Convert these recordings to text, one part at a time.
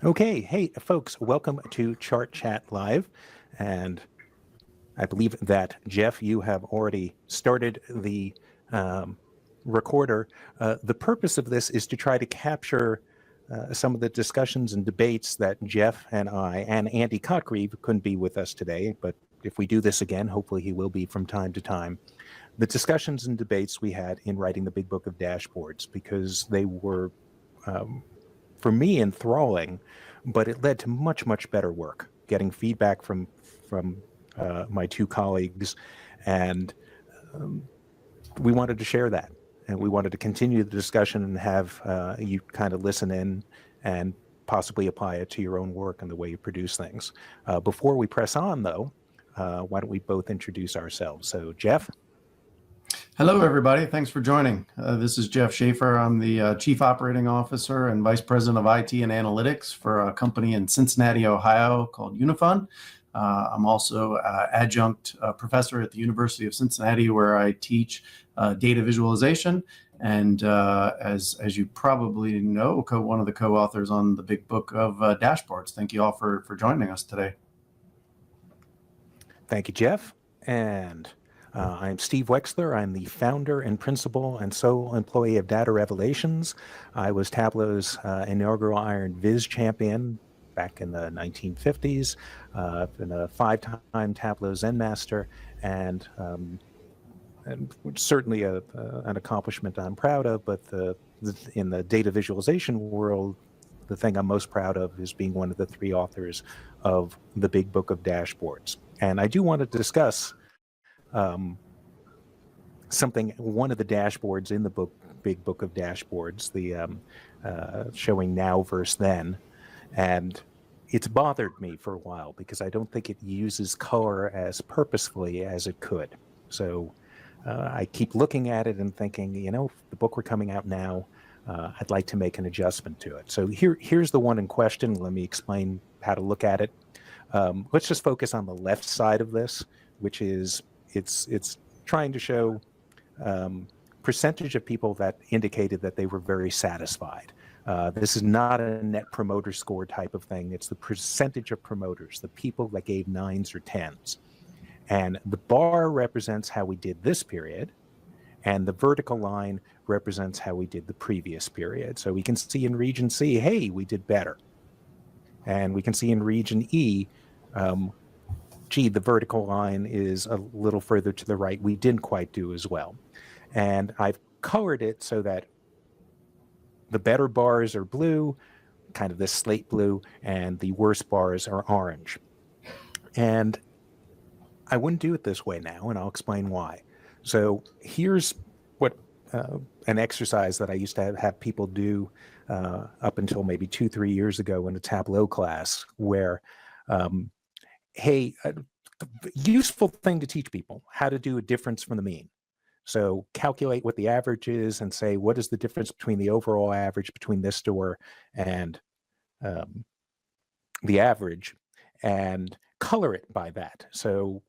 Okay, hey folks, welcome to Chart Chat Live. And I believe that Jeff, you have already started the recorder. The purpose of this is to try to capture some of the discussions and debates that Jeff and I and Andy Cotgreave couldn't be with us today, but if we do this again, hopefully he will be from time to time. The discussions and debates we had in writing the Big Book of Dashboards, because they were for me enthralling, but it led to much, much better work, getting feedback from my two colleagues, and we wanted to share that, and we wanted to continue the discussion and have you kind of listen in and possibly apply it to your own work and the way you produce things. Before we press on, though, why don't we both introduce ourselves? So, Jeff? Hello, everybody. Thanks for joining. This is Jeff Shaffer. I'm the Chief Operating Officer and Vice President of IT and Analytics for a company in Cincinnati, Ohio called Unifund. I'm also adjunct professor at the University of Cincinnati, where I teach data visualization. And as you probably know, one of the co-authors on the Big Book of Dashboards. Thank you all for joining us today. Thank you, Jeff. And I'm Steve Wexler. I'm the founder and principal and sole employee of Data Revelations. I was Tableau's inaugural Iron Viz champion back in the 1950s. I've been a 5-time Tableau Zen Master, and certainly an accomplishment I'm proud of, but in the data visualization world, the thing I'm most proud of is being one of the 3 authors of the Big Book of Dashboards. And I do want to discuss one of the dashboards in the Big Book of Dashboards, the showing now versus then. And it's bothered me for a while because I don't think it uses color as purposefully as it could. So I keep looking at it and thinking, the book we're coming out now, I'd like to make an adjustment to it. So here's the one in question. Let me explain how to look at it. Let's just focus on the left side of this, which is it's trying to show percentage of people that indicated that they were very satisfied. This is not a net promoter score type of thing. It's the percentage of promoters, the people that gave 9s or 10s. And the bar represents how we did this period, and the vertical line represents how we did the previous period. So we can see in region C, hey, we did better. And we can see in region E, the vertical line is a little further to the right. We didn't quite do as well. And I've colored it so that the better bars are blue, kind of this slate blue, and the worse bars are orange. And I wouldn't do it this way now, and I'll explain why. So here's what an exercise that I used to have people do up until maybe 2-3 years ago in a Tableau class, where useful thing to teach people how to do a difference from the mean. So calculate what the average is and say, what is the difference between the overall average between this store and the average, and color it by that. So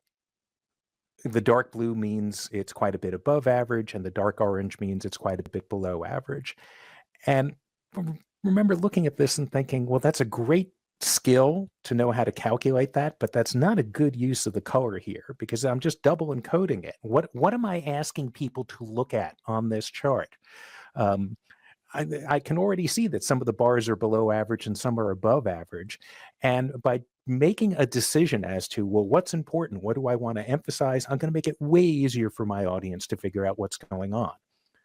the dark blue means it's quite a bit above average, and the dark orange means it's quite a bit below average. And remember looking at this and thinking, well, that's a great skill to know how to calculate that, but that's not a good use of the color here, because I'm just double encoding it. What am I asking people to look at on this chart? I can already see that some of the bars are below average and some are above average. And by making a decision as to, well, what's important? What do I want to emphasize? I'm going to make it way easier for my audience to figure out what's going on.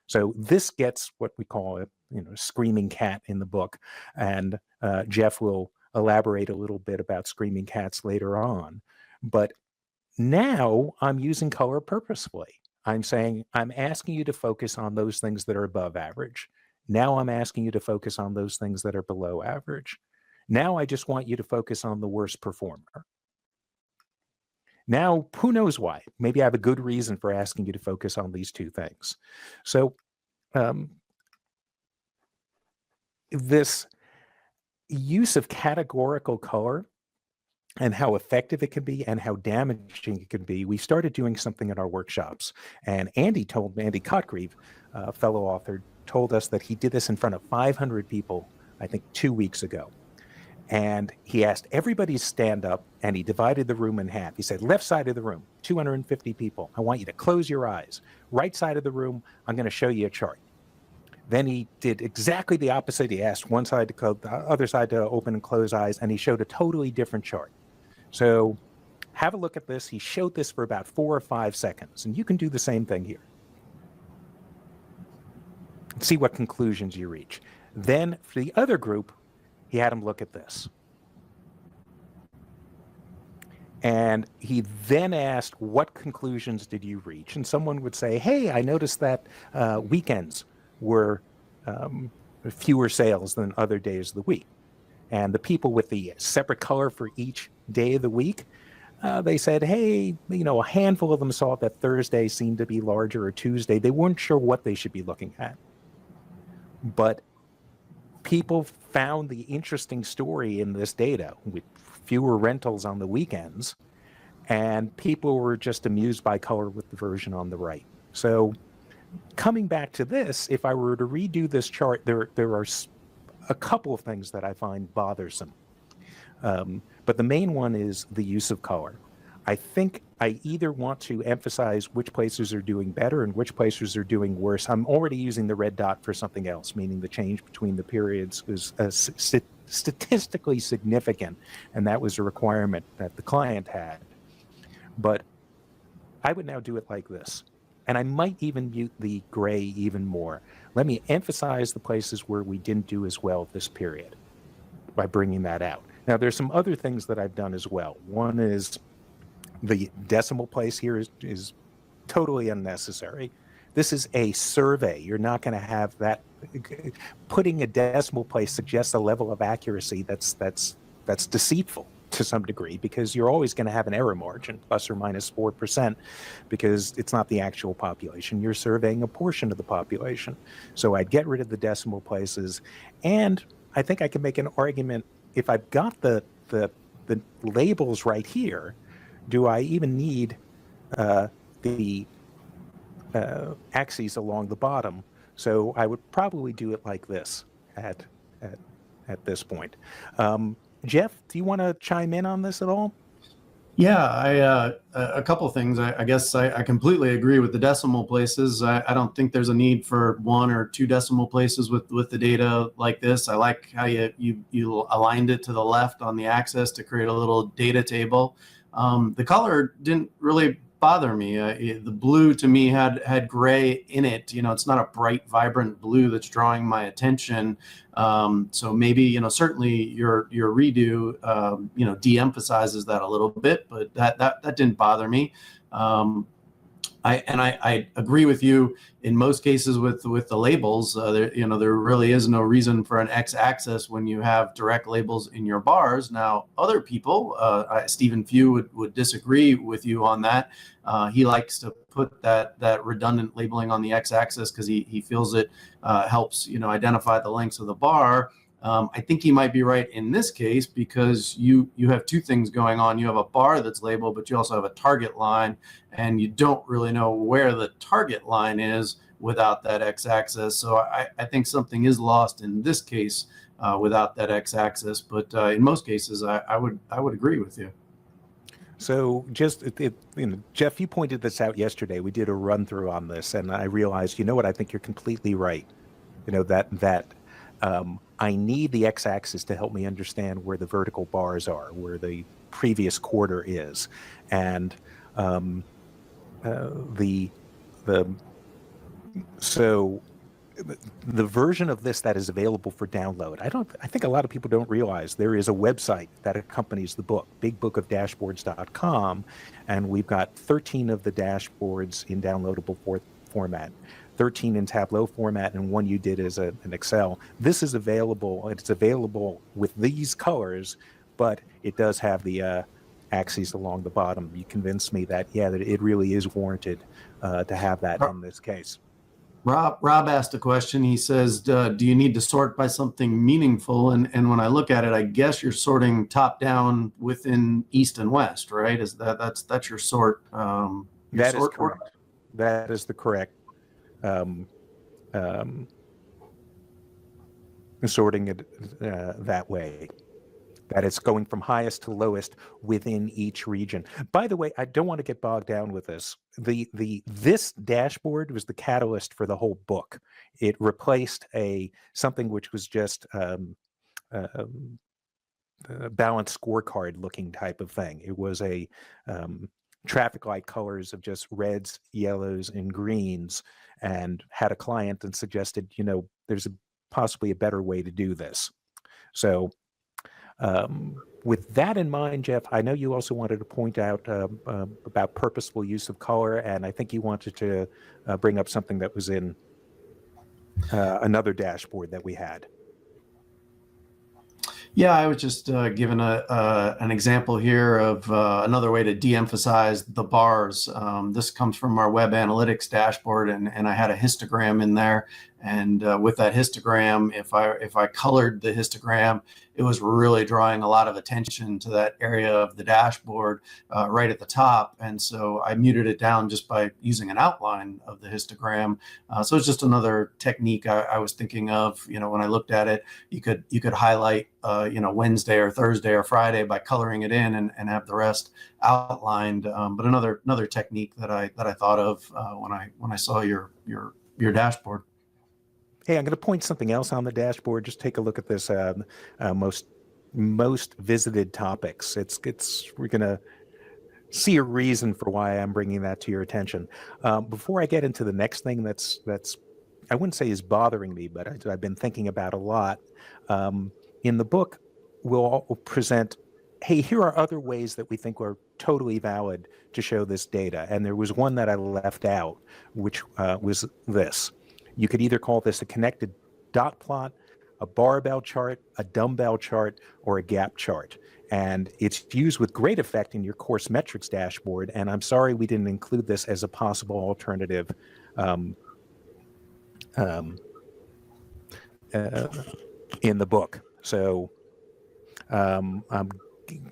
So this gets what we call a screaming cat in the book. And Jeff will elaborate a little bit about screaming cats later on. But now I'm using color purposefully. I'm saying, I'm asking you to focus on those things that are above average. Now I'm asking you to focus on those things that are below average. Now I just want you to focus on the worst performer. Now, who knows why? Maybe I have a good reason for asking you to focus on these two things. So this use of categorical color and how effective it can be and how damaging it can be, we started doing something in our workshops. And Andy Cotgreave, fellow author, told us that he did this in front of 500 people, I think 2 weeks ago. And he asked everybody to stand up, and he divided the room in half. He said, left side of the room, 250 people. I want you to close your eyes. Right side of the room, I'm going to show you a chart. Then he did exactly the opposite. He asked one side to close, the other side to open and close eyes, and he showed a totally different chart. So have a look at this. He showed this for about 4 or 5 seconds, and you can do the same thing here. See what conclusions you reach. Then for the other group, he had them look at this. And he then asked, what conclusions did you reach? And someone would say, hey, I noticed that weekends were fewer sales than other days of the week. And the people with the separate color for each day of the week, they said, hey, a handful of them saw that Thursday seemed to be larger, or Tuesday. They weren't sure what they should be looking at. But people found the interesting story in this data with fewer rentals on the weekends, and people were just amused by color with the version on the right. So coming back to this, if I were to redo this chart, there are a couple of things that I find bothersome. But the main one is the use of color. I think I either want to emphasize which places are doing better and which places are doing worse. I'm already using the red dot for something else, meaning the change between the periods was statistically significant, and that was a requirement that the client had. But I would now do it like this. And I might even mute the gray even more. Let me emphasize the places where we didn't do as well this period by bringing that out. Now, there's some other things that I've done as well. One is the decimal place here is totally unnecessary. This is a survey. You're not going to have that. Putting a decimal place suggests a level of accuracy that's deceitful to some degree, because you're always going to have an error margin, plus or minus 4%, because it's not the actual population. You're surveying a portion of the population. So I'd get rid of the decimal places. And I think I can make an argument, if I've got the labels right here, do I even need the axes along the bottom? So I would probably do it like this at this point. Jeff, do you want to chime in on this at all? Yeah, a couple of things. I guess I completely agree with the decimal places. I don't think there's a need for 1 or 2 decimal places with the data like this. I like how you aligned it to the left on the axis to create a little data table. The color didn't really bother me. The blue to me had gray in it. It's not a bright, vibrant blue that's drawing my attention. So maybe, certainly your redo, de-emphasizes that a little bit, but that didn't bother me. I agree with you in most cases with the labels. There really is no reason for an x-axis when you have direct labels in your bars. Now, other people, Stephen Few would disagree with you on that. He likes to put that redundant labeling on the x-axis because he feels it helps identify the lengths of the bar. I think he might be right in this case, because you have 2 things going on. You have a bar that's labeled, but you also have a target line, and you don't really know where the target line is without that x-axis. So I think something is lost in this case without that x-axis. But in most cases, I would agree with you. So just, Jeff, you pointed this out yesterday. We did a run through on this, and I realized, what, I think you're completely right. I need the x-axis to help me understand where the vertical bars are, where the previous quarter is, and so the version of this that is available for download. I think a lot of people don't realize there is a website that accompanies the book, bigbookofdashboards.com, and we've got 13 of the dashboards in downloadable format. 13 in Tableau format, and one you did as an Excel. This is available. It's available with these colors, but it does have the axes along the bottom. You convinced me that it really is warranted to have that in this case. Rob asked a question. He says, do you need to sort by something meaningful? And when I look at it, I guess you're sorting top down within east and west, right? Is that's your sort? That is correct. That is the correct sorting it that way. that it's going from highest to lowest within each region. By the way, I don't want to get bogged down with this. This dashboard was the catalyst for the whole book. It replaced something which was just a balanced scorecard looking type of thing. It was a traffic light colors of just reds, yellows, and greens, and had a client and suggested, there's possibly a better way to do this. So with that in mind, Jeff, I know you also wanted to point out about purposeful use of color, and I think you wanted to bring up something that was in another dashboard that we had. Yeah, I was just given an example here of another way to de-emphasize the bars. This comes from our web analytics dashboard, and I had a histogram in there. And with that histogram, if I colored the histogram, it was really drawing a lot of attention to that area of the dashboard right at the top. And so I muted it down just by using an outline of the histogram. So it's just another technique I was thinking of. When I looked at it, you could highlight Wednesday or Thursday or Friday by coloring it in and have the rest outlined. But another technique that I thought of when I saw your dashboard. Hey, I'm going to point something else on the dashboard. Just take a look at this most visited topics. We're going to see a reason for why I'm bringing that to your attention. Before I get into the next thing that's I wouldn't say is bothering me, but I've been thinking about a lot. In the book, we'll present, hey, here are other ways that we think are totally valid to show this data. And there was one that I left out, which was this. You could either call this a connected dot plot, a barbell chart, a dumbbell chart, or a gap chart. And it's used with great effect in your course metrics dashboard. And I'm sorry we didn't include this as a possible alternative in the book. So I'm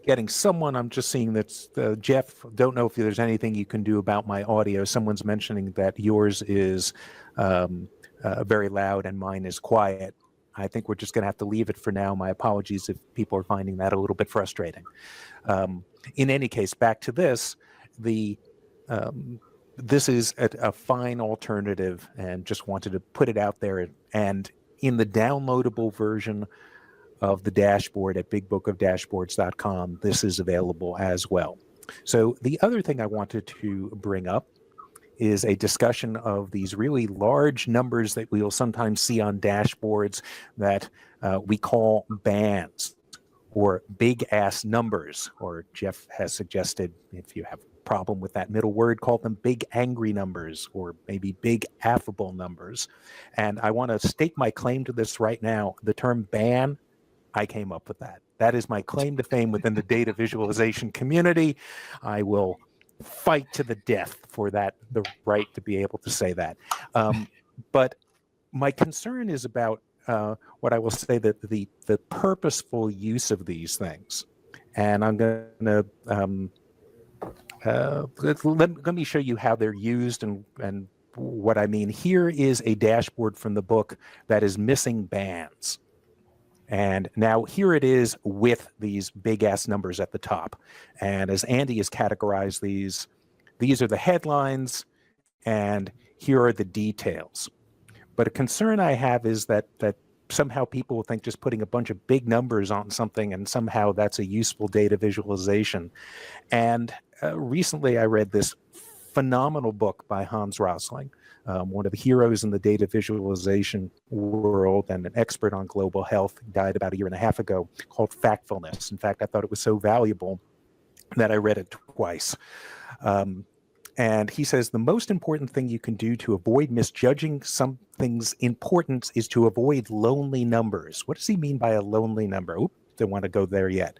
getting someone, I'm just seeing that, Jeff, don't know if there's anything you can do about my audio. Someone's mentioning that yours is very loud and mine is quiet. I think we're just going to have to leave it for now. My apologies if people are finding that a little bit frustrating. In any case, back to this, this is a fine alternative, and just wanted to put it out there. And in the downloadable version of the dashboard at bigbookofdashboards.com, this is available as well. So the other thing I wanted to bring up is a discussion of these really large numbers that we will sometimes see on dashboards that we call bands or big ass numbers, or Jeff has suggested, if you have a problem with that middle word, call them big angry numbers or maybe big affable numbers. And I want to stake my claim to this right now. The term ban, I came up with that. That is my claim to fame within the data visualization community. I will fight to the death for that, the right to be able to say that. But my concern is about what I will say, that the purposeful use of these things. And I'm going to let me show you how they're used and what I mean. Here is a dashboard from the book that is missing bands. And now here it is with these big ass numbers at the top. And as Andy has categorized these are the headlines and here are the details. But a concern I have is that somehow people will think just putting a bunch of big numbers on something and somehow that's a useful data visualization. And recently I read this phenomenal book by Hans Rosling, one of the heroes in the data visualization world and an expert on global health. He died about a year and a half ago, called Factfulness. In fact, I thought it was so valuable that I read it twice. And he says the most important thing you can do to avoid misjudging something's importance is to avoid lonely numbers. What does he mean by a lonely number? Oop, don't want to go there yet.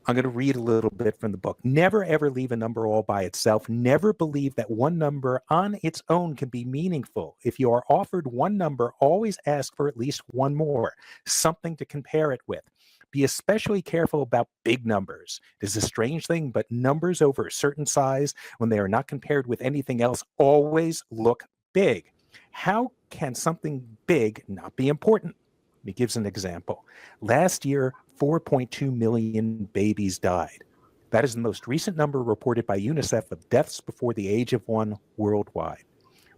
I'm going to read a little bit from the book. Never ever leave a number all by itself. Never believe that one number on its own can be meaningful. If you are offered one number, always ask for at least one more, something to compare it with. Be especially careful about big numbers. It is a strange thing, but numbers over a certain size, when they are not compared with anything else, always look big. How can something big not be important? He gives an example. Last year, 4.2 million babies died. That is the most recent number reported by UNICEF of deaths before the age of 1 worldwide.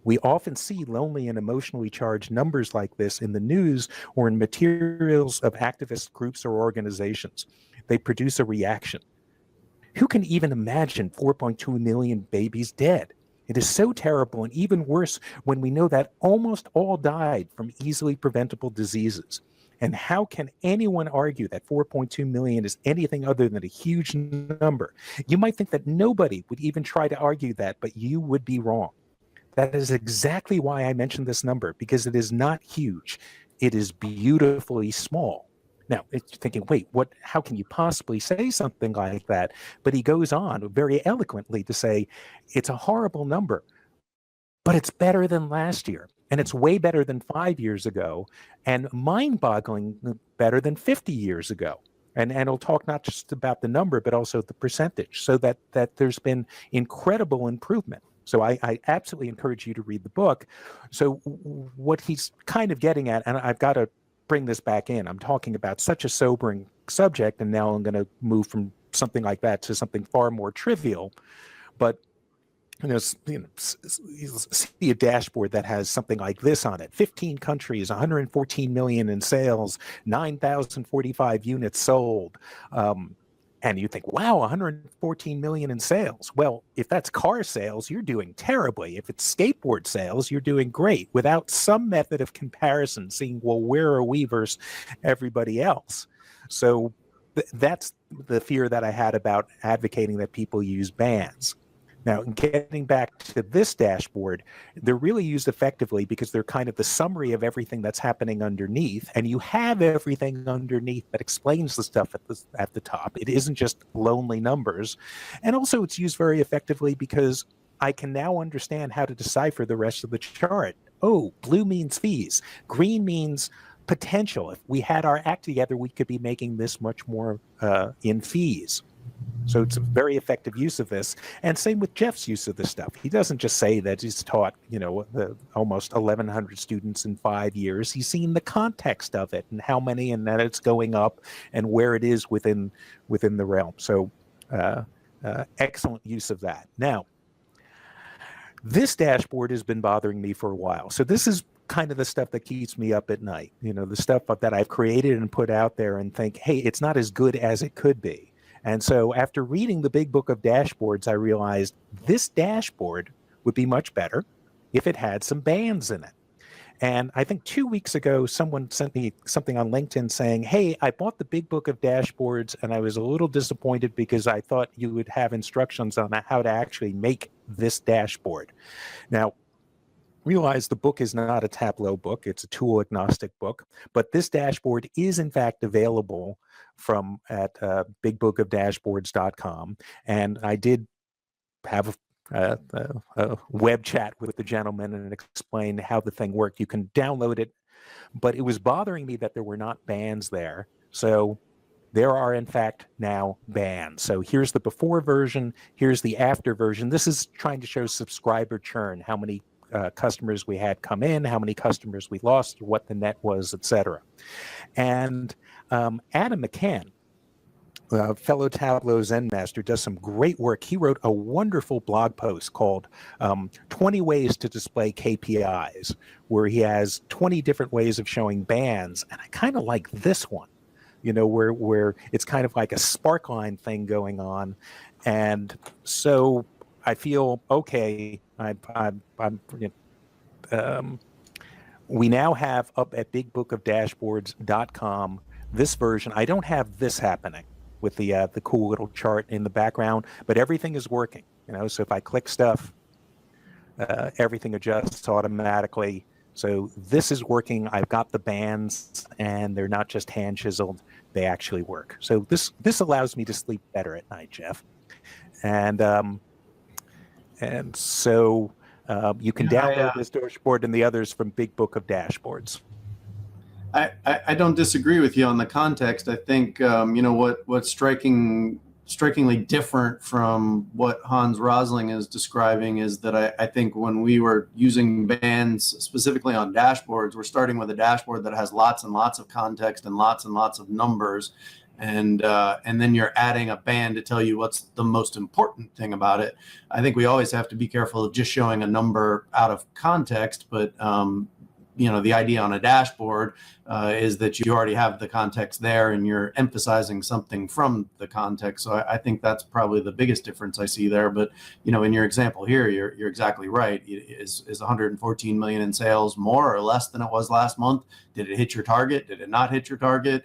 We often see lonely and emotionally charged numbers like this in the news or in materials of activist groups or organizations. They produce a reaction. Who can even imagine 4.2 million babies dead? It is so terrible, and even worse when we know that almost all died from easily preventable diseases. And how can anyone argue that 4.2 million is anything other than a huge number? You might think that nobody would even try to argue that, but you would be wrong. That is exactly why I mentioned this number, because it is not huge. It is beautifully small. Now, it's thinking, wait, what? How can you possibly say something like that? But he goes on very eloquently to say, it's a horrible number, but it's better than last year. And it's way better than 5 years ago, and mind-boggling better than 50 years ago. And he'll talk not just about the number, but also the percentage, so that there's been incredible improvement. So I absolutely encourage you to read the book. So what he's kind of getting at, and I've got to bring this back in, I'm talking about such a sobering subject, and now I'm going to move from something like that to something far more trivial. But see a dashboard that has something like this on it: 15 countries, 114 million in sales, 9,045 units sold. And you think, wow, 114 million in sales. Well, if that's car sales, you're doing terribly. If it's skateboard sales, you're doing great, without some method of comparison, seeing, well, where are we versus everybody else? So that's the fear that I had about advocating that people use bands. Now, getting back to this dashboard, they're really used effectively because they're kind of the summary of everything that's happening underneath, and you have everything underneath that explains the stuff at the top. It isn't just lonely numbers. And also it's used very effectively because I can now understand how to decipher the rest of the chart. Oh, blue means fees. Green means potential. If we had our act together, we could be making this much more in fees. So it's a very effective use of this. And same with Jeff's use of this stuff. He doesn't just say that he's taught, almost 1,100 students in 5 years. He's seen the context of it and how many, and that it's going up and where it is within the realm. So excellent use of that. Now, this dashboard has been bothering me for a while. So this is kind of the stuff that keeps me up at night, the stuff that I've created and put out there and think, hey, it's not as good as it could be. And so after reading the big book of dashboards, I realized this dashboard would be much better if it had some bands in it. And I think 2 weeks ago, someone sent me something on LinkedIn saying, hey, I bought the big book of dashboards and I was a little disappointed because I thought you would have instructions on how to actually make this dashboard. Now, realize the book is not a Tableau book. It's a tool agnostic book, but this dashboard is in fact available at bigbookofdashboards.com. And I did have a web chat with the gentleman and explain how the thing worked. You can download it, but it was bothering me that there were not bands there. So there are, in fact, now bands. So here's the before version. Here's the after version. This is trying to show subscriber churn, how many customers we had come in, how many customers we lost, what the net was, etc. And Adam McCann, fellow Tableau Zen master, does some great work. He wrote a wonderful blog post called 20 Ways to Display KPIs, where he has 20 different ways of showing bands. And I kind of like this one, where it's kind of like a sparkline thing going on. And so I feel, okay, we now have up at bigbookofdashboards.com this version. I don't have this happening with the cool little chart in the background, but everything is working. So if I click stuff, everything adjusts automatically. So this is working. I've got the bands, and they're not just hand chiseled; they actually work. So this allows me to sleep better at night, Jeff. And so you can download this dashboard and the others from Big Book of Dashboards. I don't disagree with you on the context. I think what's strikingly different from what Hans Rosling is describing is that I think when we were using bands specifically on dashboards, we're starting with a dashboard that has lots and lots of context and lots of numbers. and then you're adding a band to tell you what's the most important thing about it. I think we always have to be careful of just showing a number out of context, but the idea on a dashboard is that you already have the context there and you're emphasizing something from the context. So I think that's probably the biggest difference I see there. But, in your example here, you're exactly right. Is 114 million in sales more or less than it was last month? Did it hit your target? Did it not hit your target?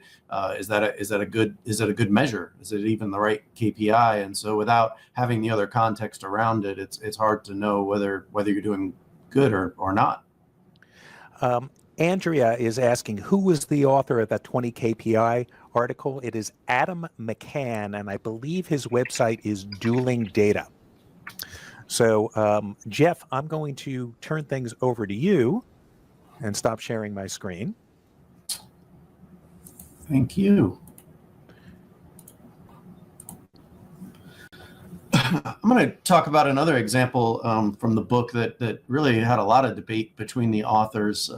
Is that a good measure? Is it even the right KPI? And so without having the other context around it, it's hard to know whether you're doing good or not. Andrea is asking, who was the author of that 20 KPI article? It is Adam McCann, and I believe his website is Dueling Data. So, Jeff, I'm going to turn things over to you and stop sharing my screen. Thank you. I'm going to talk about another example from the book that really had a lot of debate between the authors.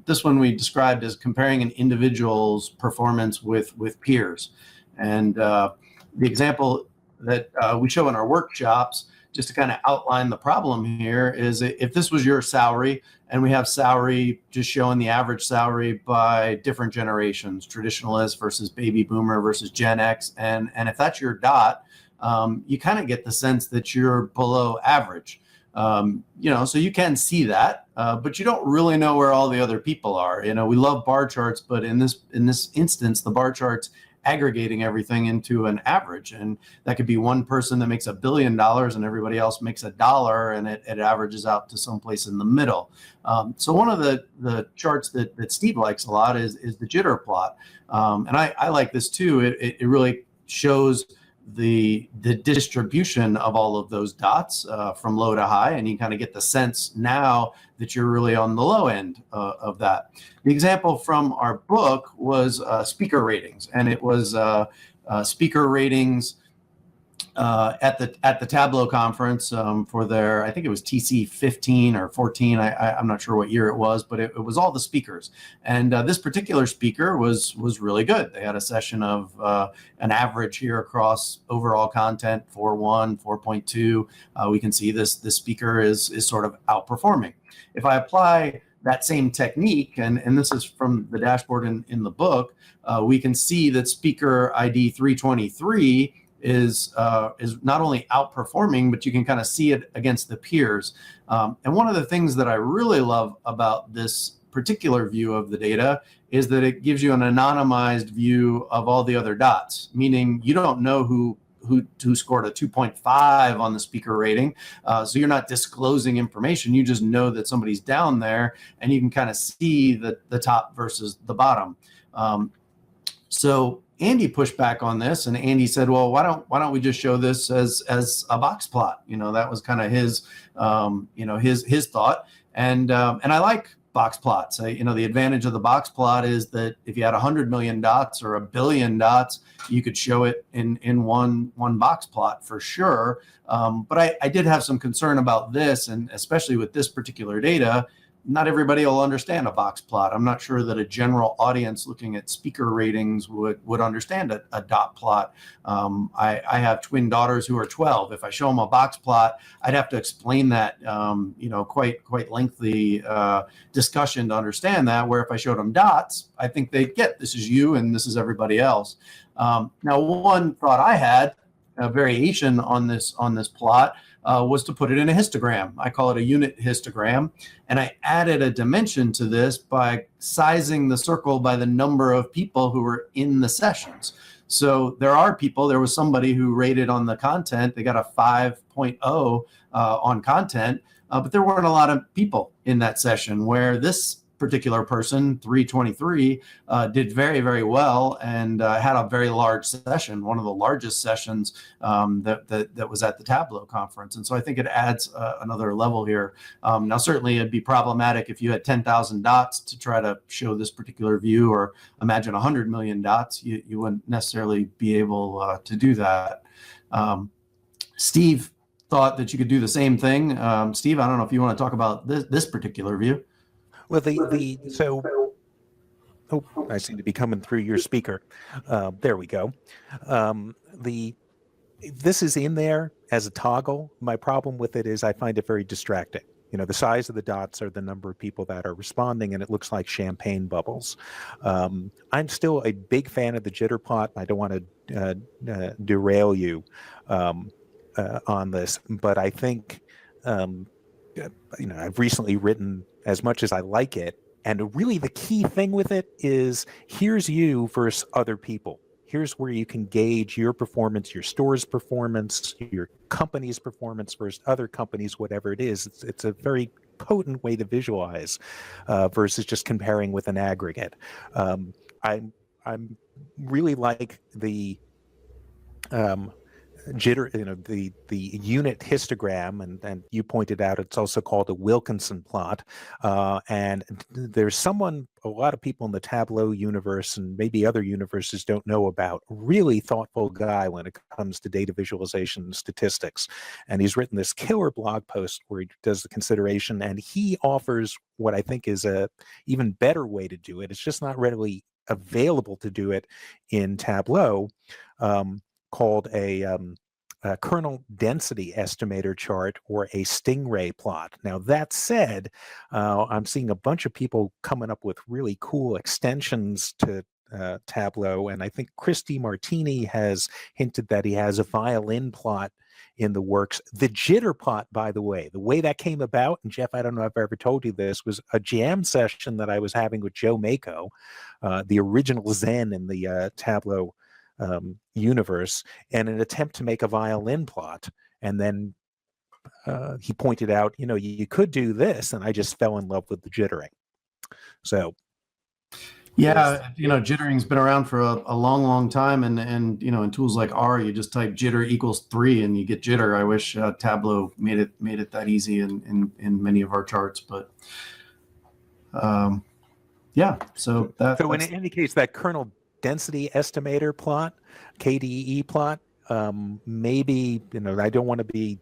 This one we described as comparing an individual's performance with peers. And the example that we show in our workshops, just to kind of outline the problem here, is if this was your salary, and we have salary just showing the average salary by different generations, traditionalist versus baby boomer versus Gen X, and if that's your dot, you kind of get the sense that you're below average. So you can see that, but you don't really know where all the other people are. We love bar charts, but in this instance, the bar chart's aggregating everything into an average, and that could be one person that makes $1 billion and everybody else makes $1, and it averages out to someplace in the middle. So one of the charts that Steve likes a lot is the jitter plot, and I like this too. It really shows the distribution of all of those dots from low to high, and you kind of get the sense now that you're really on the low end of that. The example from our book was speaker ratings, and it was speaker ratings at the Tableau conference for their, I think it was TC 15 or 14. I'm not sure what year it was, but it was all the speakers. And this particular speaker was really good. They had a session of an average here across overall content, 4.1, 4.2. We can see this speaker is sort of outperforming. If I apply that same technique, and this is from the dashboard in the book, we can see that speaker ID 323 is not only outperforming, but you can kind of see it against the peers. And one of the things that I really love about this particular view of the data is that it gives you an anonymized view of all the other dots, meaning you don't know who scored a 2.5 on the speaker rating. So you're not disclosing information. You just know that somebody's down there, and you can kind of see the top versus the bottom. So Andy pushed back on this, and Andy said, "Well, why don't we just show this as a box plot?" That was kind of his his thought, and I like box plots. The advantage of the box plot is that if you had 100 million dots or 1 billion dots, you could show it in one box plot for sure. But I did have some concern about this, and especially with this particular data. Not everybody will understand a box plot. I'm not sure that a general audience looking at speaker ratings would understand a dot plot. I have twin daughters who are 12. If I show them a box plot, I'd have to explain that, quite lengthy discussion to understand that. Where if I showed them dots, I think they'd get this is you and this is everybody else. Now, one thought I had, a variation on this plot, was to put it in a histogram. I call it a unit histogram. And I added a dimension to this by sizing the circle by the number of people who were in the sessions. So there was somebody who rated on the content. They got a 5.0 on content, but there weren't a lot of people in that session, where this particular person, 323, did very, very well and had a very large session, one of the largest sessions that was at the Tableau conference. And so I think it adds another level here. Now, certainly it'd be problematic if you had 10,000 dots to try to show this particular view, or imagine 100 million dots. You wouldn't necessarily be able to do that. Steve thought that you could do the same thing. Steve, I don't know if you want to talk about this particular view. Well, so Oh, I seem to be coming through your speaker. There we go. This is in there as a toggle. My problem with it is I find it very distracting. The size of the dots are the number of people that are responding, and it looks like champagne bubbles. I'm still a big fan of the jitter plot. I don't want to derail you on this, but I think I've recently written as much as I like it, and really the key thing with it is here's you versus other people. Here's where you can gauge your performance, your store's performance, your company's performance versus other companies, whatever it is. It's a very potent way to visualize versus just comparing with an aggregate. I'm really like the jitter, the unit histogram, and you pointed out it's also called a Wilkinson plot. And there's a lot of people in the Tableau universe and maybe other universes don't know about, really thoughtful guy when it comes to data visualization and statistics. And he's written this killer blog post where he does the consideration, and he offers what I think is a even better way to do it. It's just not readily available to do it in Tableau. Called a kernel density estimator chart or a stingray plot. Now, that said, I'm seeing a bunch of people coming up with really cool extensions to Tableau, and I think Chris DiMartini has hinted that he has a violin plot in the works. The jitter plot, by the way that came about, and Jeff, I don't know if I ever told you this, was a jam session that I was having with Joe Mako, the original Zen in the Tableau universe, and an attempt to make a violin plot. And then he pointed out, you could do this, and I just fell in love with the jittering. So yeah, jittering's been around for a long time, and in tools like R, you just type jitter equals 3 and you get jitter. I wish Tableau made it that easy in many of our charts, but yeah. So in any case, that kernel density estimator plot, KDE plot, maybe, I don't want to be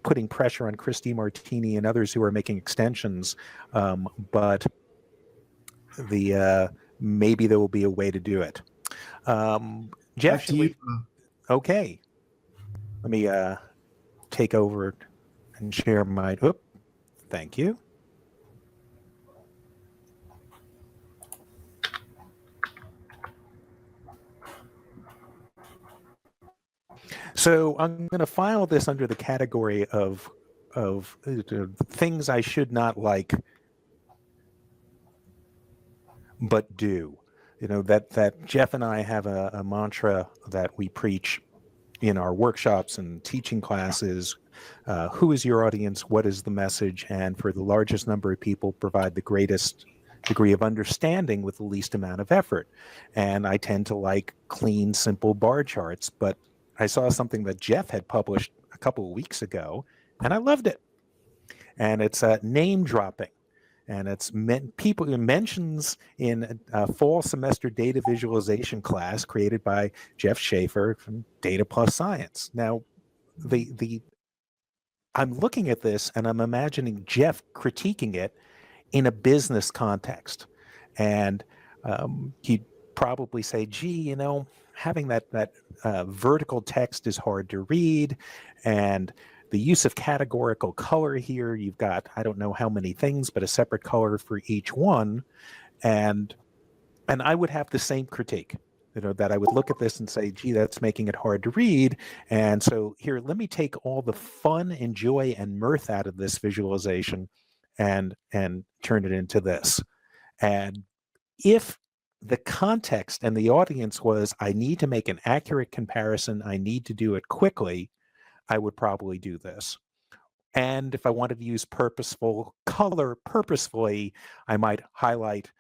putting pressure on Chris DiMartini and others who are making extensions, but maybe there will be a way to do it. Jeff, okay. Let me take over and share my, thank you. So I'm going to file this under the category of things I should not like, but do. That Jeff and I have a mantra that we preach in our workshops and teaching classes. Who is your audience? What is the message? And for the largest number of people, provide the greatest degree of understanding with the least amount of effort. And I tend to like clean, simple bar charts, but I saw something that Jeff had published a couple of weeks ago, and I loved it. And it's name dropping, and it's people mentions in a fall semester data visualization class created by Jeff Shaffer from Data Plus Science. Now, I'm looking at this and I'm imagining Jeff critiquing it in a business context, and he'd probably say, "Gee, having that vertical text is hard to read, and the use of categorical color here, you've got, I don't know how many things, but a separate color for each one." And I would have the same critique, that I would look at this and say, "Gee, that's making it hard to read. And so here, let me take all the fun and joy and mirth out of this visualization and turn it into this." And if the context and the audience was, I need to make an accurate comparison, I need to do it quickly, I would probably do this. And if I wanted to use purposeful color purposefully, I might highlight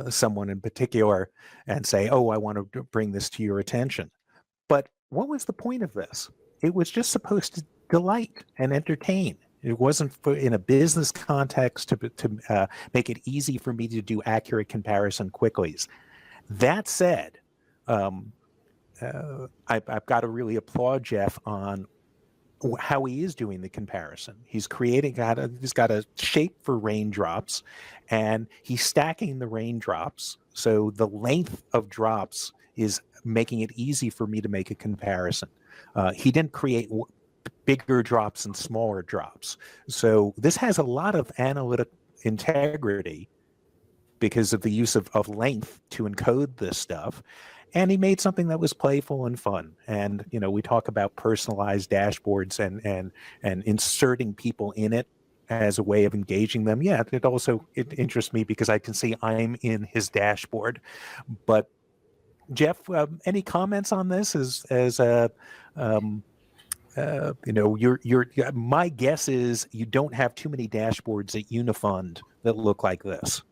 someone in particular and say, "Oh, I want to bring this to your attention." But what was the point of this? It was just supposed to delight and entertain. It wasn't in a business context to make it easy for me to do accurate comparison quickly. That said, I've got to really applaud Jeff on how he is doing the comparison. He's he's got a shape for raindrops, and he's stacking the raindrops. So the length of drops is making it easy for me to make a comparison. He didn't create bigger drops and smaller drops. So this has a lot of analytic integrity because of the use of length to encode this stuff. And he made something that was playful and fun. And we talk about personalized dashboards and inserting people in it as a way of engaging them. Yeah, it interests me because I can see I'm in his dashboard. But Jeff, any comments on this? My guess is you don't have too many dashboards at Unifund that look like this.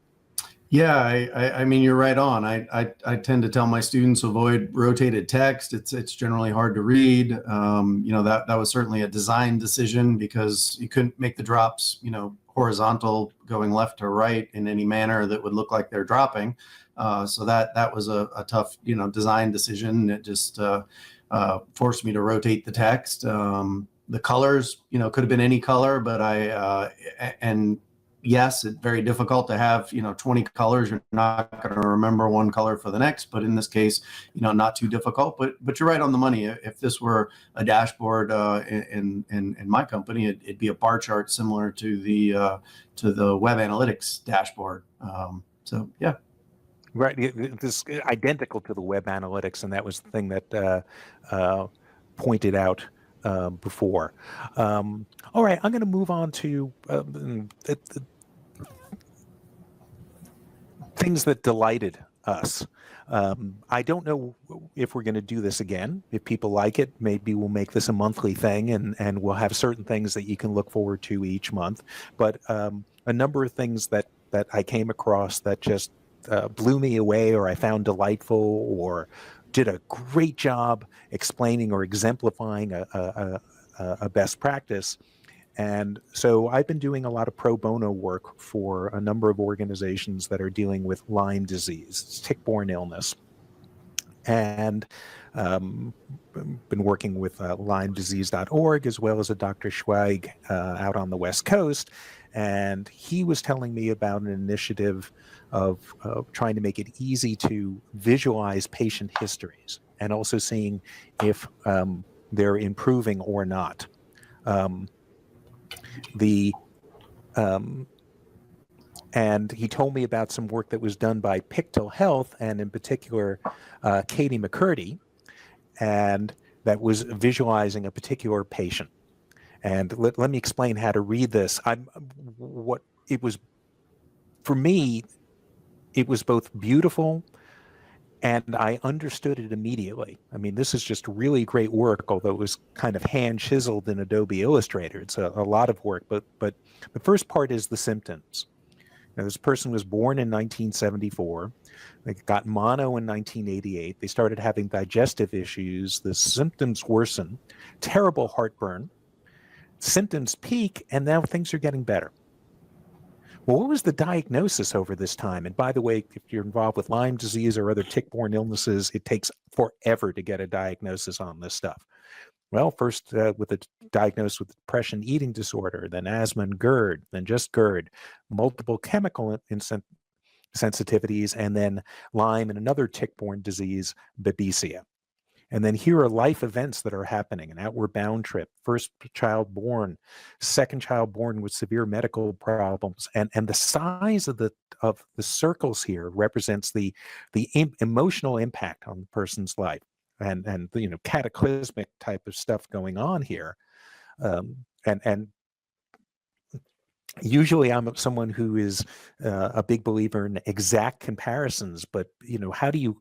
Yeah, I mean, you're right on. I tend to tell my students avoid rotated text. It's generally hard to read. That was certainly a design decision because you couldn't make the drops, horizontal going left to right in any manner that would look like they're dropping. So that was a tough, design decision. It just forced me to rotate the text. The colors, could have been any color, but yes, it's very difficult to have, 20 colors. You're not going to remember one color for the next, but in this case, not too difficult, but you're right on the money. If this were a dashboard in my company, it'd be a bar chart similar to the web analytics dashboard. So yeah. Right. This identical to the web analytics. And that was the thing that pointed out before. All right, I'm going to move on to things that delighted us. I don't know if we're going to do this again. If people like it, maybe we'll make this a monthly thing, and we'll have certain things that you can look forward to each month. But a number of things that I came across that just blew me away, or I found delightful, or did a great job explaining or exemplifying a best practice. And so I've been doing a lot of pro bono work for a number of organizations that are dealing with Lyme disease. It's tick-borne illness. And been working with LymeDisease.org as well as a Dr. Schweig out on the West Coast. And he was telling me about an initiative of trying to make it easy to visualize patient histories and also seeing if they're improving or not. And he told me about some work that was done by Pictal Health, and in particular, Katie McCurdy, and that was visualizing a particular patient. And let me explain how to read this. For me, it was both beautiful and I understood it immediately. I mean, this is just really great work, although it was kind of hand chiseled in Adobe Illustrator. It's a lot of work, but the first part is the symptoms. Now, this person was born in 1974. They got mono in 1988. They started having digestive issues. The symptoms worsen, terrible heartburn. Symptoms peak, and now things are getting better. Well, what was the diagnosis over this time? And by the way, if you're involved with Lyme disease or other tick-borne illnesses, it takes forever to get a diagnosis on this stuff. Well, first with a diagnosis with depression, eating disorder, then asthma and GERD, then just GERD, multiple chemical sensitivities, and then Lyme and another tick-borne disease, babesia. And then here are life events that are happening: an outward bound trip, first child born, second child born with severe medical problems. And the size of the circles here represents the emotional impact on the person's life and cataclysmic type of stuff going on here. And usually I'm someone who is a big believer in exact comparisons, but how do you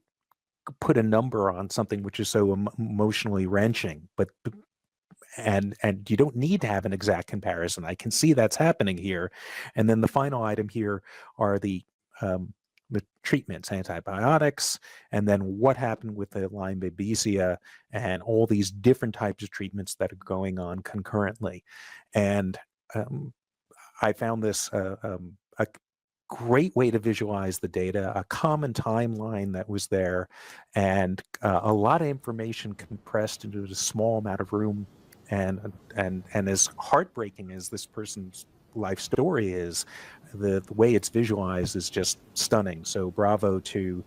put a number on something which is so emotionally wrenching? And you don't need to have an exact comparison. I can see that's happening here. And then the final item here are the treatments, antibiotics, and then what happened with the Lyme babesia and all these different types of treatments that are going on concurrently. And I found this a great way to visualize the data, a common timeline that was there, and a lot of information compressed into a small amount of room and as heartbreaking as this person's life story is, the way it's visualized is just stunning. So bravo to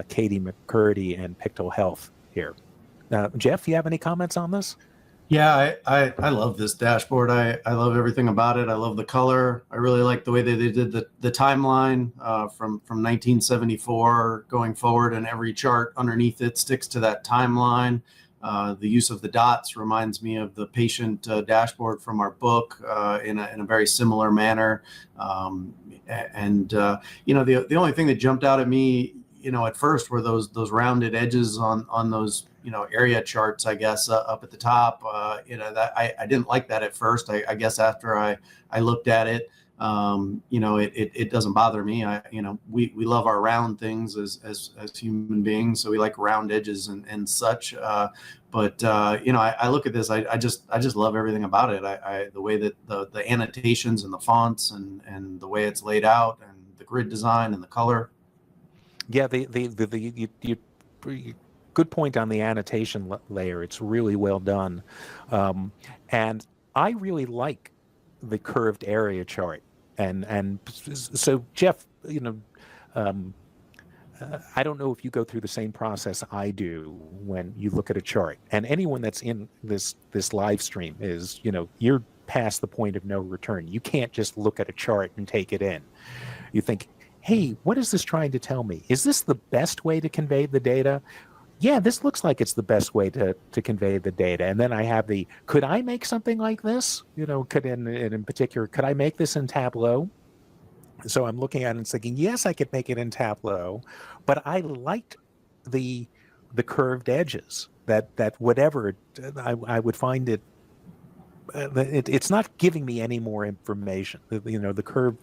Katie McCurdy and Pictal Health here. Jeff, you have any comments on this? Yeah, I love this dashboard. I love everything about it. I love the color. I really like the way that they did the timeline from 1974 going forward, and every chart underneath it sticks to that timeline. The use of the dots reminds me of the patient dashboard from our book in a very similar manner. The only thing that jumped out at me, at first were those rounded edges on those area charts, I guess, up at the top. That I didn't like that at first. I guess after I looked at it, it doesn't bother me. We love our round things as human beings, so we like round edges and such. I look at this, I just love everything about it. The way that the annotations and the fonts and the way it's laid out and the grid design and the color. Yeah, good point on the annotation layer. It's really well done, and I really like the curved area chart. And so, Jeff, I don't know if you go through the same process I do when you look at a chart. And anyone that's in this live stream is, you're past the point of no return. You can't just look at a chart and take it in. You think, hey, what is this trying to tell me? Is this the best way to convey the data? Yeah, this looks like it's the best way to convey the data. And then I have could I make something like this? In particular, could I make this in Tableau? So I'm looking at it and thinking, yes, I could make it in Tableau, but I liked the curved edges. That whatever I would find it. It's not giving me any more information. The curve.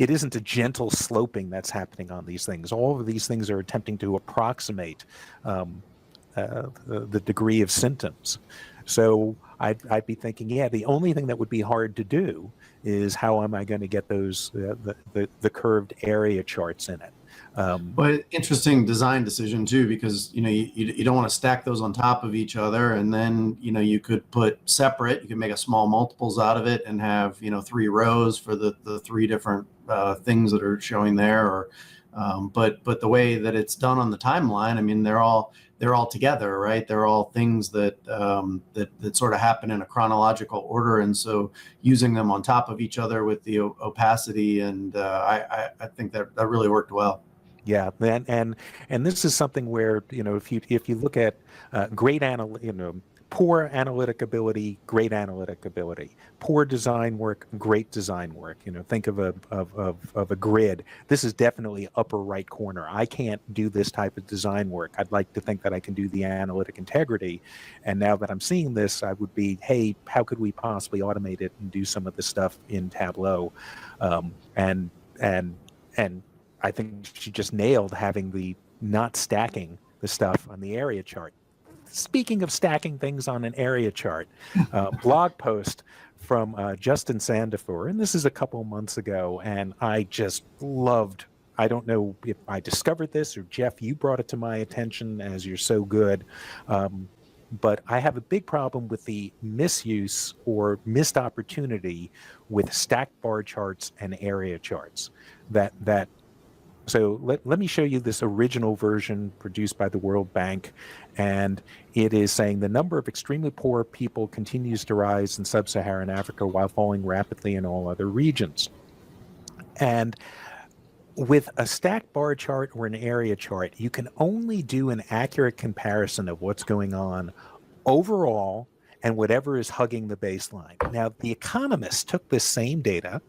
It isn't a gentle sloping that's happening on these things. All of these things are attempting to approximate the degree of symptoms. So I'd be thinking, yeah, the only thing that would be hard to do is how am I going to get those the curved area charts in it. But interesting design decision too, because you don't want to stack those on top of each other, and then you could put separate. You can make a small multiples out of it and have 3 rows for the 3 different things that are showing there. Or but the way that it's done on the timeline, I mean, they're all together, right? They're all things that sort of happen in a chronological order, and so using them on top of each other with the opacity, and I think that really worked well. Yeah, and this is something where if you look at poor analytic ability, great analytic ability, poor design work, great design work. Think of a grid. This is definitely upper right corner. I can't do this type of design work. I'd like to think that I can do the analytic integrity, and now that I'm seeing this, I would be, hey, how could we possibly automate it and do some of this stuff in Tableau, and I think she just nailed having the not stacking the stuff on the area chart. Speaking of stacking things on an area chart, blog post from Justin Sandifer, and this is a couple months ago, and I just loved. I don't know if I discovered this or Jeff, you brought it to my attention as you're so good, but I have a big problem with the misuse or missed opportunity with stacked bar charts and area charts. So let me show you this original version produced by the World Bank, and it is saying the number of extremely poor people continues to rise in sub-Saharan Africa while falling rapidly in all other regions. And with a stacked bar chart or an area chart, you can only do an accurate comparison of what's going on overall and whatever is hugging the baseline. Now, the economists took this same data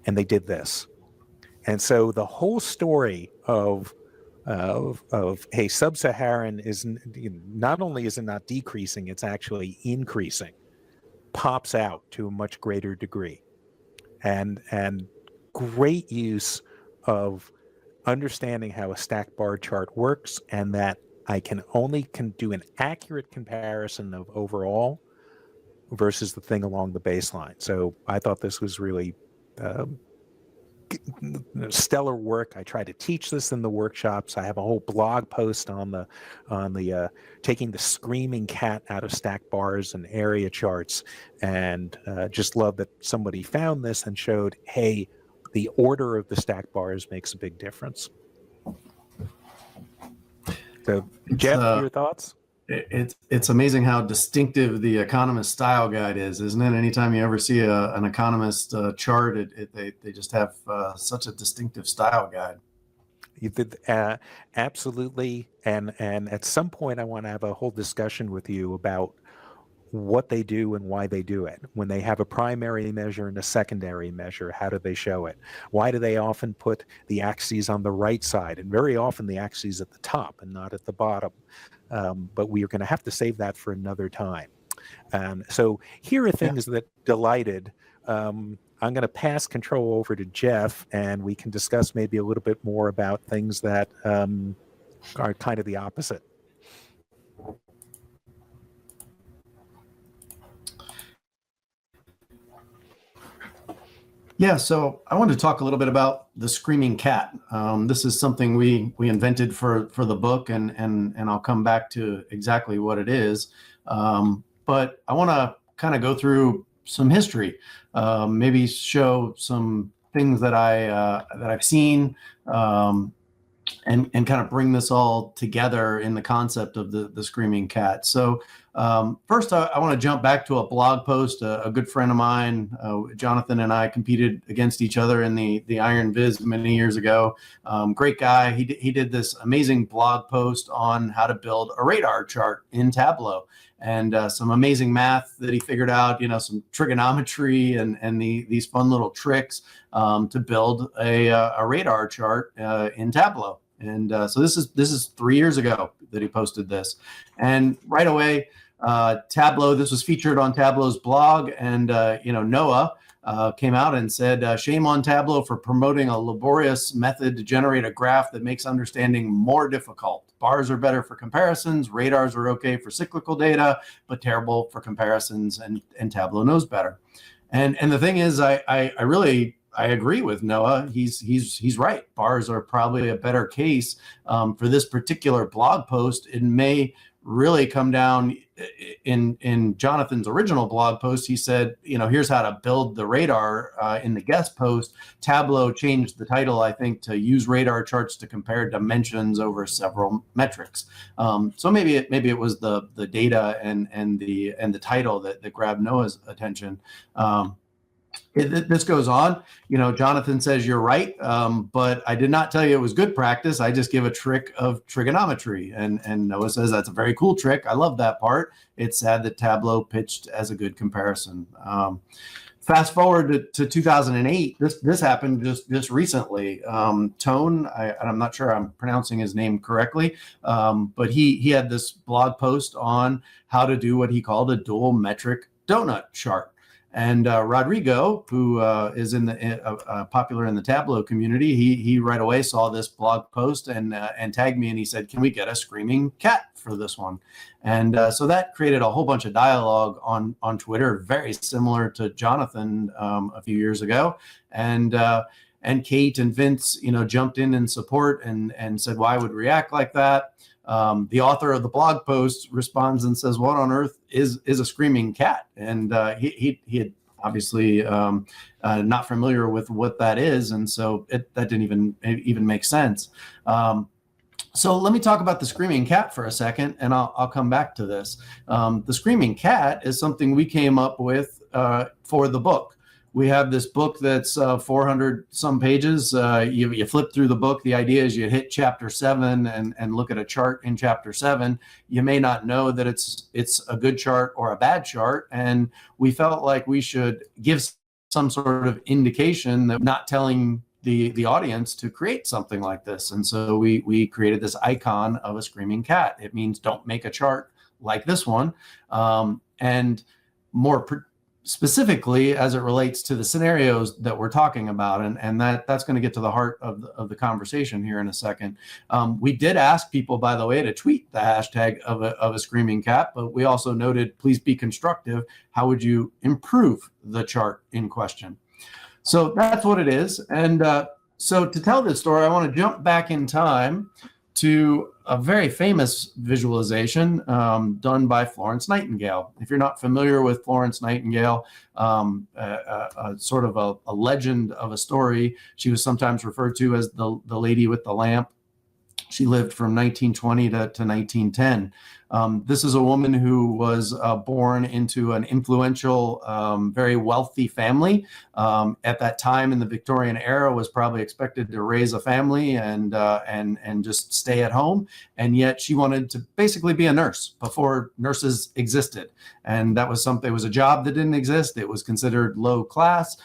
and they did this. And so the whole story of hey, sub-Saharan is not only is it not decreasing, it's actually increasing, pops out to a much greater degree, and great use of understanding how a stacked bar chart works, and that I can do an accurate comparison of overall versus the thing along the baseline. So I thought this was really stellar work. I try to teach this in the workshops. I have a whole blog post on the taking the screaming cat out of stack bars and area charts, and just love that somebody found this and showed, hey, the order of the stack bars makes a big difference. So, Jeff, your thoughts? It's amazing how distinctive the Economist style guide is, isn't it? Anytime you ever see an Economist chart, they just have such a distinctive style guide. You did, absolutely. And at some point, I want to have a whole discussion with you about what they do and why they do it. When they have a primary measure and a secondary measure, how do they show it? Why do they often put the axes on the right side, and very often the axes at the top and not at the bottom? But we are going to have to save that for another time. So here are things that delighted. I'm going to pass control over to Jeff, and we can discuss maybe a little bit more about things that are kind of the opposite. Yeah, so I wanted to talk a little bit about the screaming cat. This is something we invented for the book, and I'll come back to exactly what it is. But I want to kind of go through some history, maybe show some things that I've seen, and kind of bring this all together in the concept of the screaming cat. So first, I want to jump back to a blog post. A good friend of mine, Jonathan, and I competed against each other in the Iron Viz many years ago. Great guy. He did this amazing blog post on how to build a radar chart in Tableau, and some amazing math that he figured out, some trigonometry and these fun little tricks to build a radar chart in Tableau. And so this is 3 years ago that he posted this. And right away, Tableau, this was featured on Tableau's blog, and Noah came out and said, shame on Tableau for promoting a laborious method to generate a graph that makes understanding more difficult. Bars are better for comparisons, radars are okay for cyclical data, but terrible for comparisons, and Tableau knows better. And the thing is, I really agree with Noah. He's right. Bars are probably a better case for this particular blog post. It may really come down in Jonathan's original blog post. He said, here's how to build the radar. In the guest post, Tableau changed the title, I think, to use radar charts to compare dimensions over several metrics. So maybe it was the data and the title that grabbed Noah's attention. This goes on. Jonathan says you're right, but I did not tell you it was good practice. I just give a trick of trigonometry. And Noah says that's a very cool trick. I love that part. It's sad that Tableau pitched as a good comparison. Fast forward to 2008. This happened just recently. Tone, I'm not sure I'm pronouncing his name correctly, but he had this blog post on how to do what he called a dual metric donut chart. And Rodrigo, who is popular in the Tableau community, he right away saw this blog post and tagged me, and he said, "Can we get a screaming cat for this one?" And so that created a whole bunch of dialogue on Twitter, very similar to Jonathan a few years ago. And Kate and Vince, jumped in support and said, "Why would react like that?" The author of the blog post responds and says, "What on earth is a screaming cat?" And he had obviously not familiar with what that is, and so that didn't even make sense. So let me talk about the screaming cat for a second, and I'll come back to this. The screaming cat is something we came up with for the book. We have this book that's 400 some pages. You flip through the book. The idea is you hit chapter 7 and look at a chart in chapter 7. You may not know that it's a good chart or a bad chart. And we felt like we should give some sort of indication that not telling the audience to create something like this. And so we created this icon of a screaming cat. It means don't make a chart like this one. And more specifically as it relates to the scenarios that we're talking about, and that's going to get to the heart of the conversation here in a second. We did ask people, by the way, to tweet the hashtag of a screaming cat, but we also noted, please be constructive. How would you improve the chart in question? So that's what it is. And so to tell this story, I want to jump back in time to a very famous visualization done by Florence Nightingale. If you're not familiar with Florence Nightingale, sort of a legend of a story, she was sometimes referred to as the lady with the lamp. She lived from 1920 to 1910. This is a woman who was born into an influential, very wealthy family. At that time in the Victorian era, was probably expected to raise a family and just stay at home. And yet she wanted to basically be a nurse before nurses existed. And that was something. It was a job that didn't exist. It was considered low class.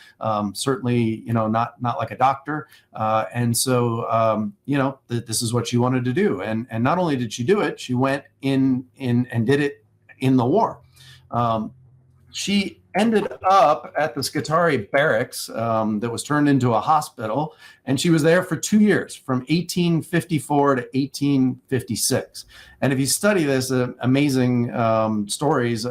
Certainly, not like a doctor. And so, this is what she wanted to do. And not only did she do it, she went in and did it in the war. She ended up at the Scutari barracks that was turned into a hospital, and she was there for 2 years, from 1854 to 1856. And if you study this, amazing stories,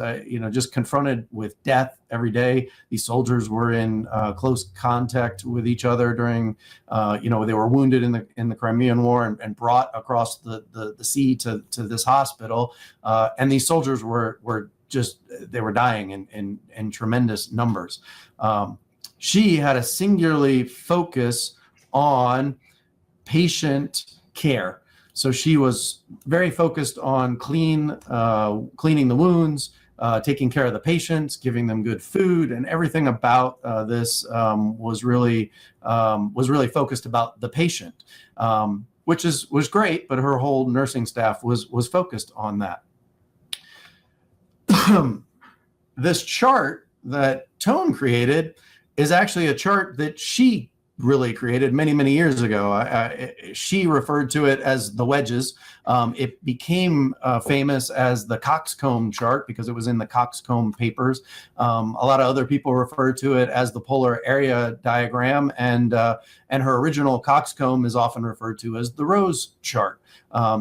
just confronted with death every day. These soldiers were in close contact with each other during, they were wounded in the Crimean War and brought across the sea to this hospital. And these soldiers were they were dying in tremendous numbers. She had a singularly focus on patient care. So she was very focused on cleaning the wounds, taking care of the patients, giving them good food, and everything about this was really focused about the patient, which was great. But her whole nursing staff was focused on that. This chart that Tone created is actually a chart that she really created many, many years ago. She referred to it as the wedges. It became famous as the coxcomb chart because it was in the coxcomb papers. A lot of other people refer to it as the polar area diagram, and her original coxcomb is often referred to as the rose chart.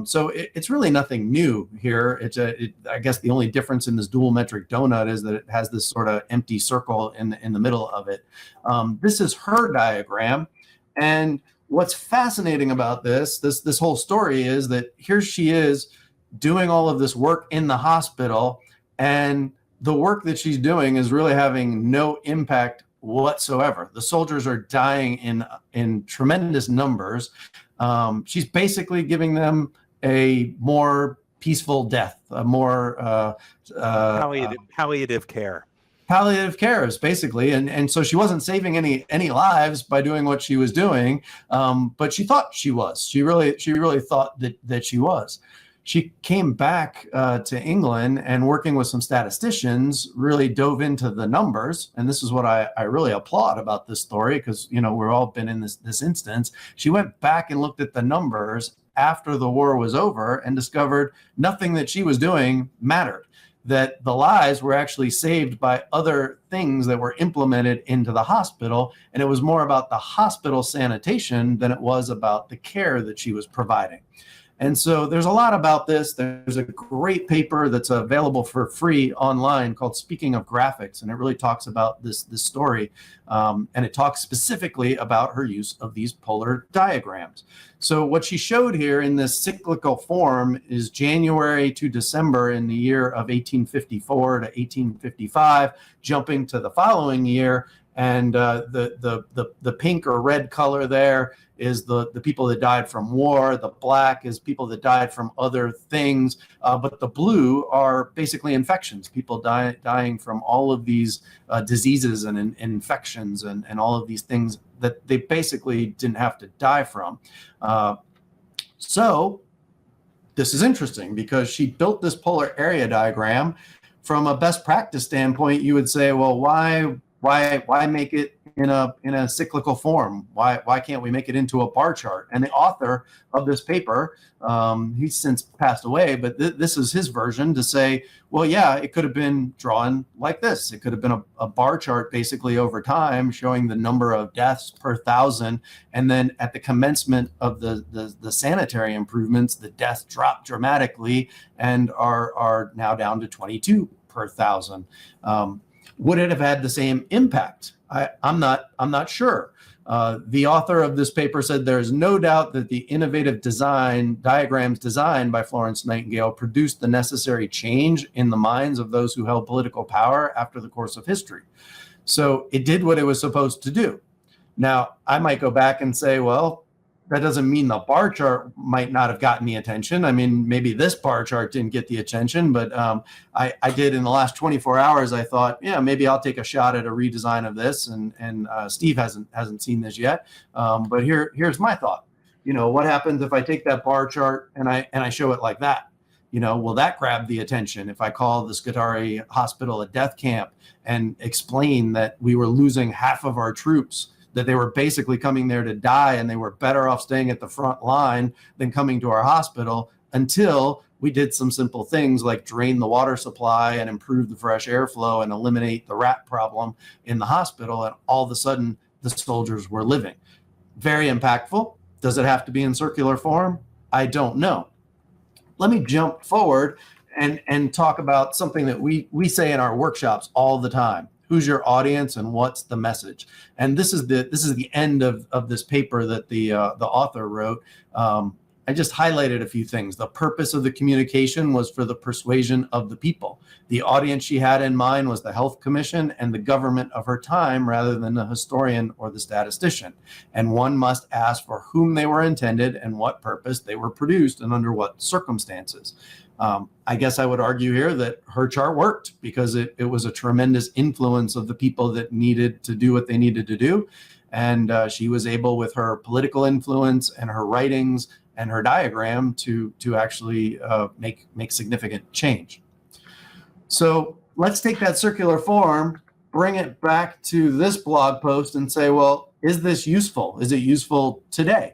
So it's really nothing new here. I guess the only difference in this dual metric donut is that it has this sort of empty circle in the middle of it. This is her diagram. And what's fascinating about this whole story is that here she is doing all of this work in the hospital, and the work that she's doing is really having no impact whatsoever. The soldiers are dying in tremendous numbers. She's basically giving them a more peaceful death, a more palliative care. Palliative care is basically, and so she wasn't saving any lives by doing what she was doing, but she thought she was. She really thought that she was. She came back to England, and working with some statisticians, really dove into the numbers. And this is what I really applaud about this story, because we've all been in this instance. She went back and looked at the numbers after the war was over and discovered nothing that she was doing mattered. That the lives were actually saved by other things that were implemented into the hospital. And it was more about the hospital sanitation than it was about the care that she was providing. And so there's a lot about this. There's a great paper that's available for free online called Speaking of Graphics, and it really talks about this story. And it talks specifically about her use of these polar diagrams. So what she showed here in this cyclical form is January to December in the year of 1854 to 1855, jumping to the following year. And the pink or red color there is the people that died from war. The black is people that died from other things. But the blue are basically infections, people dying from all of these diseases and infections and all of these things that they basically didn't have to die from. So this is interesting because she built this polar area diagram. From a best practice standpoint, you would say, well, why make it in a cyclical form? Why can't we make it into a bar chart? And the author of this paper, he's since passed away, but this is his version to say, well, yeah, it could have been drawn like this. It could have been a bar chart basically over time showing the number of deaths per thousand. And then at the commencement of the sanitary improvements, the deaths dropped dramatically and are now down to 22 per thousand. Would it have had the same impact? I'm not sure. The author of this paper said there's no doubt that the innovative diagrams designed by Florence Nightingale produced the necessary change in the minds of those who held political power after the course of history. So it did what it was supposed to do. Now, I might go back and say, well, that doesn't mean the bar chart might not have gotten the attention. I mean, maybe this bar chart didn't get the attention, but I did in the last 24 hours. I thought, yeah, maybe I'll take a shot at a redesign of this. And Steve hasn't seen this yet, but here's my thought. What happens if I take that bar chart and I show it like that? Will that grab the attention? If I call the Scutari Hospital a death camp and explain that we were losing half of our troops, that they were basically coming there to die and they were better off staying at the front line than coming to our hospital, until we did some simple things like drain the water supply and improve the fresh airflow and eliminate the rat problem in the hospital. And all of a sudden, the soldiers were living. Very impactful. Does it have to be in circular form? I don't know. Let me jump forward and talk about something that we say in our workshops all the time. Who's your audience and what's the message? And this is the end of this paper that the author wrote. I just highlighted a few things. The purpose of the communication was for the persuasion of the people. The audience she had in mind was the health commission and the government of her time, rather than the historian or the statistician. And one must ask for whom they were intended and what purpose they were produced and under what circumstances. I guess I would argue here that her chart worked because it was a tremendous influence of the people that needed to do what they needed to do. And she was able, with her political influence and her writings and her diagram, to actually make significant change. So let's take that circular form, bring it back to this blog post and say, well, is this useful? Is it useful today?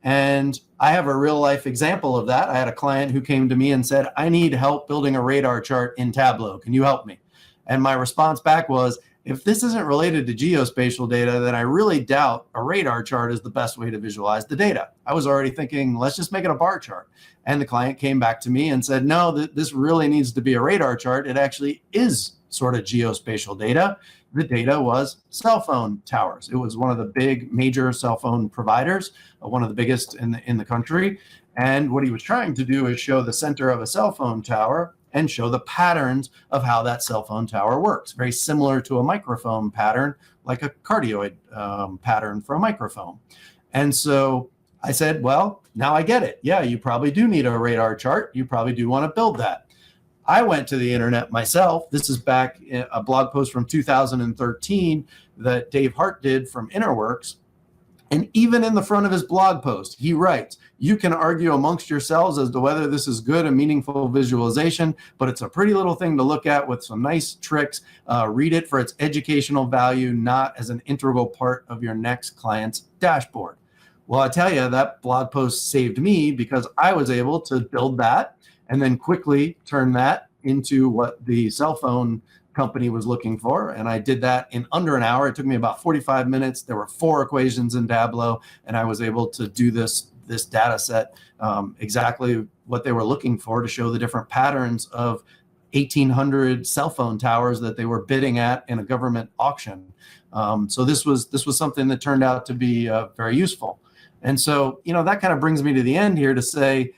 And I have a real life example of that. I had a client who came to me and said, I need help building a radar chart in Tableau. Can you help me? And my response back was, if this isn't related to geospatial data, then I really doubt a radar chart is the best way to visualize the data. I was already thinking, let's just make it a bar chart. And the client came back to me and said, no, this really needs to be a radar chart. It actually is sort of geospatial data. The data was cell phone towers. It was one of the big major cell phone providers, one of the biggest in the country. And what he was trying to do is show the center of a cell phone tower and show the patterns of how that cell phone tower works. Very similar to a microphone pattern, like a cardioid pattern for a microphone. And so I said, well, now I get it. Yeah, you probably do need a radar chart. You probably do want to build that. I went to the internet myself. This is back in a blog post from 2013 that Dave Hart did from Interworks. And even in the front of his blog post, he writes, you can argue amongst yourselves as to whether this is good and meaningful visualization, but it's a pretty little thing to look at with some nice tricks. Read it for its educational value, not as an integral part of your next client's dashboard. Well, I tell you, that blog post saved me because I was able to build that and then quickly turn that into what the cell phone company was looking for. And I did that in under an hour. It took me about 45 minutes. There were 4 equations in Tableau, and I was able to do this data set, exactly what they were looking for, to show the different patterns of 1,800 cell phone towers that they were bidding at in a government auction. So this was something that turned out to be very useful. And so, that kind of brings me to the end here to say,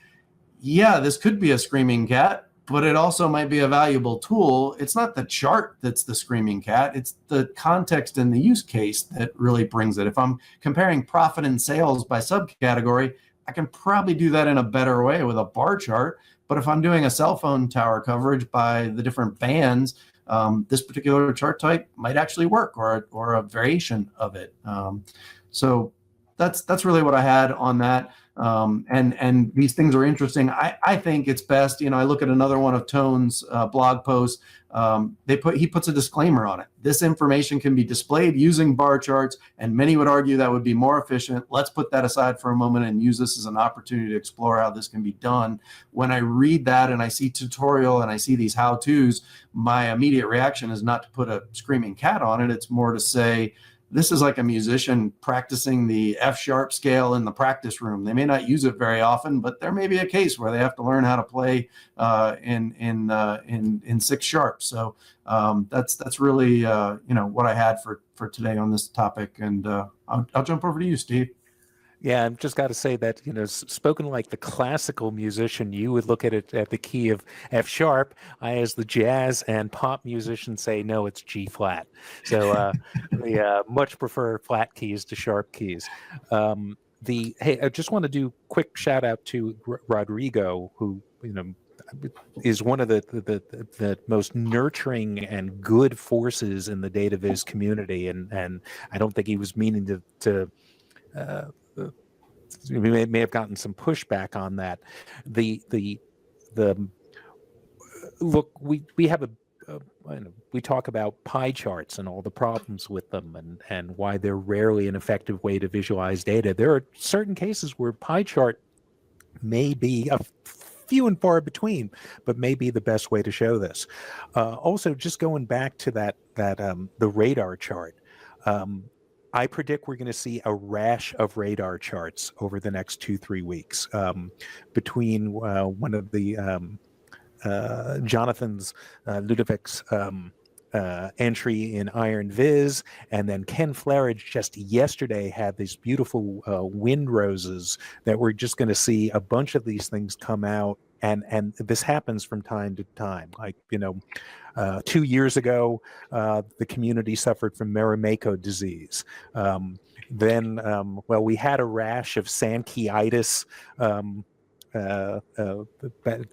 yeah, this could be a screaming cat, but it also might be a valuable tool. It's not the chart that's the screaming cat. It's the context and the use case that really brings it. If I'm comparing profit and sales by subcategory, I can probably do that in a better way with a bar chart. But if I'm doing a cell phone tower coverage by the different bands, this particular chart type might actually work, or a variation of it. So that's really what I had on that. And these things are interesting. I think it's best, I look at another one of Tone's blog posts. He puts a disclaimer on it. This information can be displayed using bar charts, and many would argue that would be more efficient. Let's put that aside for a moment and use this as an opportunity to explore how this can be done. When I read that and I see tutorial and I see these how-tos, my immediate reaction is not to put a screaming cat on it. It's more to say, this is like a musician practicing the F-sharp scale in the practice room. They may not use it very often, but there may be a case where they have to learn how to play in 6 sharp. So that's really what I had for for today on this topic. And I'll jump over to you, Steve. Yeah, I've just got to say that, spoken like the classical musician, you would look at it at the key of F sharp. I, as the jazz and pop musician, say, no, it's G flat. So we much prefer flat keys to sharp keys. Hey, I just want to do quick shout out to Rodrigo, who, is one of the most nurturing and good forces in the data viz community. And I don't think he was meaning to we may have gotten some pushback on that. The look, we have we talk about pie charts and all the problems with them, and why they're rarely an effective way to visualize data. There are certain cases where pie chart may be a few and far between, but may be the best way to show this. Also, just going back to the radar chart. I predict we're going to see a rash of radar charts over the next 2-3 weeks, between one of the Jonathan's Ludovic's entry in Iron Viz, and then Ken Flaridge just yesterday had these beautiful wind roses that we're just going to see a bunch of these things come out, and this happens from time to time. Like 2 years ago, the community suffered from Merrimako disease. Then, we had a rash of Sankeitis.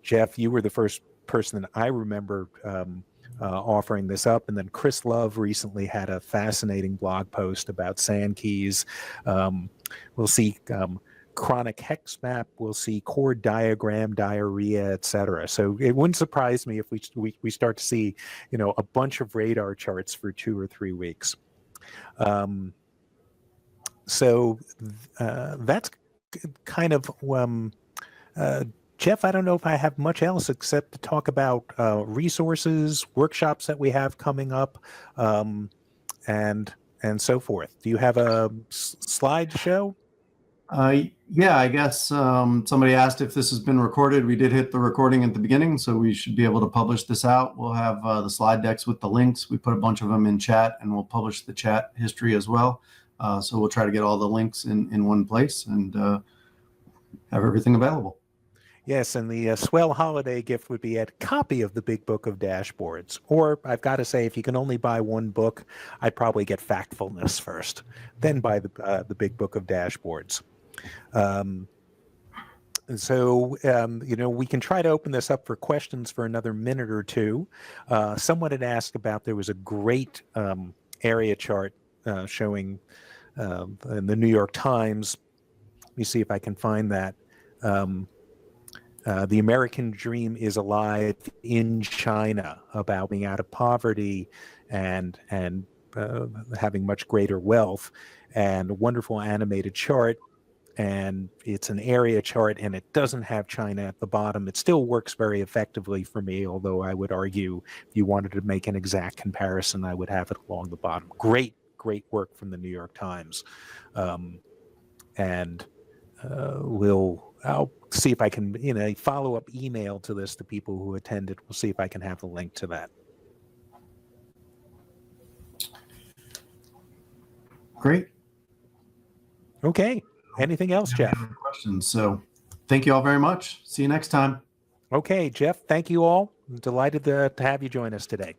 Jeff, you were the first person that I remember offering this up. And then Chris Love recently had a fascinating blog post about Sankeys. We'll see chronic hex map, we'll see chord diagram, diarrhea, etc. So it wouldn't surprise me if we start to see, a bunch of radar charts for 2 or 3 weeks. So that's kind of Jeff, I don't know if I have much else except to talk about resources, workshops that we have coming up, and so forth. Do you have a slide to show? Yeah, I guess somebody asked if this has been recorded. We did hit the recording at the beginning, so we should be able to publish this out. We'll have the slide decks with the links. We put a bunch of them in chat, and we'll publish the chat history as well. So we'll try to get all the links in one place and have everything available. Yes, and the swell holiday gift would be a copy of the Big Book of Dashboards. Or I've got to say, if you can only buy one book, I'd probably get Factfulness first, then buy the Big Book of Dashboards. So we can try to open this up for questions for another minute or two. Someone had asked about, there was a great area chart showing in the New York Times. Let me see if I can find that. The American dream is alive in China, about being out of poverty and having much greater wealth, and a wonderful animated chart. And it's an area chart, and it doesn't have China at the bottom. It still works very effectively for me, although I would argue if you wanted to make an exact comparison, I would have it along the bottom. Great work from the New York Times. I'll see if I can, follow-up email to this to people who attended. We'll see if I can have a link to that. Great. Okay. Anything else, Jeff? Questions. So thank you all very much. See you next time. Okay, Jeff, thank you all. I'm delighted to have you join us today.